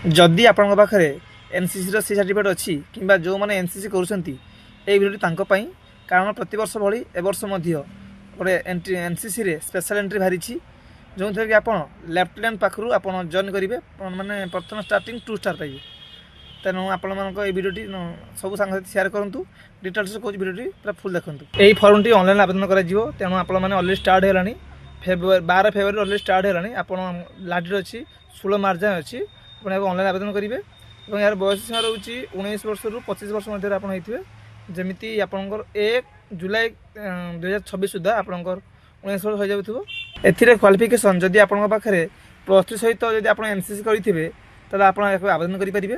जदि आपण पाखे एनसीसी सी सर्टिफिकेट अच्छी कि जो मैंने एनसीसी करुँच ये भिडियो तांपाई कारण प्रत वर्ष भली एवर्ष गोटे एनसीसी रे स्पेशल एंट्री बाहरी जो थे कि आप लेफ्टिनेंट पाखु आप जॉइन करेंगे माने प्रथम स्टार्टिंग 2 स्टार पाइबे। तेणु आपण भिडियोटी सब सांगसाथी शेयर करूँ डिटेल्स कौन भिडियोटी पूरा फुल देखूँ। यही फर्मटी ऑनलाइन आवेदन कर तेणु आपण मैंने अलरेडी स्टार्ट होगा फेब्रुआरी 12 फेब्रुआरी अलरेडी स्टार्ट होगा। आप लास्ट अच्छी 16 मार्च जाए अच्छी ऑनलाइन आवेदन करेंगे और यार बयस सीमा रोचे 19 वर्ष रु 25 वर्ष मध्य आप जमीती आपंकर 1 जुलाई 2026 सुधा आपंकर 19 वर्ष हो जाऊ। एथिरे क्वालिफिकेशन जदि आपन पाखे +3 सहित जदि आप एनसीसी करेंगे ताले आप आवेदन करेंगे।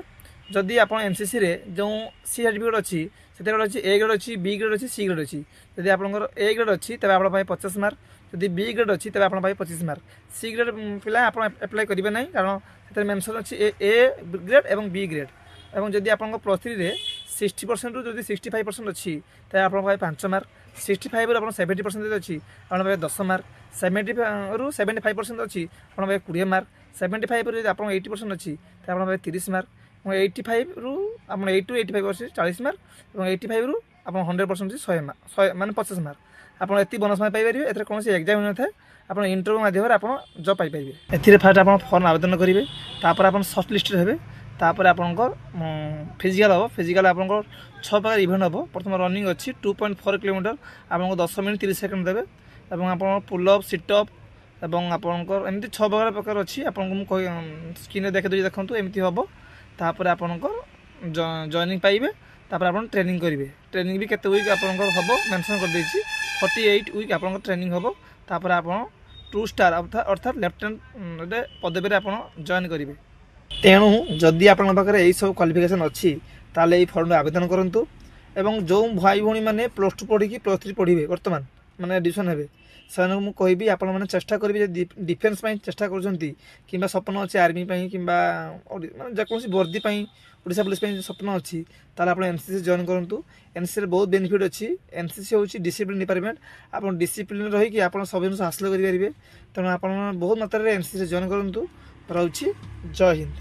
जदि आप एनसीसी रे जो सी सर्टिफिकेट अच्छी से अच्छी ए ग्रेड अच्छी बी ग्रेड अच्छी सी ग्रेड अच्छी जदि आपंकर ए ग्रेड अच्छी तेज आप 50 मार्क जदि बी ग्रेड अच्छी तेज आप 25 मार्क सी ग्रेड पिला आप एप्लाय करेंगे ना कारण से मेनसन अच्छी ए ग्रेड और बी ग्रेड और जदि आप +3 रे 60% रु 65% अच्छी तेज आप 5 मार्क 65 रु 70% अच्छी आप 10 मार्क 70 रु 75% अच्छी आप 20 मार्क 75 रु आप 80% अच्छी तेज आप 30 मार्क 85 रु आप 80 टू 85 अच्छी 40 मार्क और 85 रु आप 100% 100 मार्क माने 50 मार्क आप एति बोनस में पाइपर। एथरे कौन एग्जाम न था आप इंटरव्यू माध्यम आप जॉब पाइपर। एथिरे फास्ट आप फॉर्म आवेदन करेंगे तापर आप सर्ट लिस्ट हेबे तापर आपनकर फिजिकल हम फिजिकल आपनकर 6 प्रकार इवेंट हम। प्रथम रनिंग अच्छी 2.4 किलोमीटर आपको 10 मिनट 30 सेकंड देवे और आप पुलअप सिटअप और आपंकर एमती 6 प्रकार अच्छी आपको स्क्रीन देखे दूसरी देखूँ एमती हम। तापर आपंकर जॉइनिंग पाइबे तापर आप ट्रेनिंग करेंगे। ट्रेनिंग भी केते वीक आपंकर हम मेंशन कर देछि 48 वीक आपंकर ट्रेनिंग हम। तापर आप 2 स्टार अर्थात लेफ्टिनेंट पदवी आप जॉइन करेंगे। तेणु जदि आप यही सब क्वालिफिकेशन अच्छी ताले ये फॉर्म आवेदन करूँ एवं जो भाई भौणी मैंने +2 पढ़ी +3 पढ़े बर्तमान माने एडमिशन हे से मुझे आप चेष्टा करेंगे डिफेन्स चेष्टा कर सपन अच्छे आर्मी कि जेकोसी वर्दी ओडिशा पुलिस सपन अच्छी ताले आप एनसीसी जॉइन करूँ। एनसीसी बहुत बेनिफिट अच्छी। एनसीसी हूँ डिसिप्लिन डिपार्टमेंट आप डिसिप्लिन रहीकि आप सब जिन हासिल करेंगे। तेणु आप बहुत मात्रा एनसीसी जॉइन करूँ। रहुछि जय हिंद।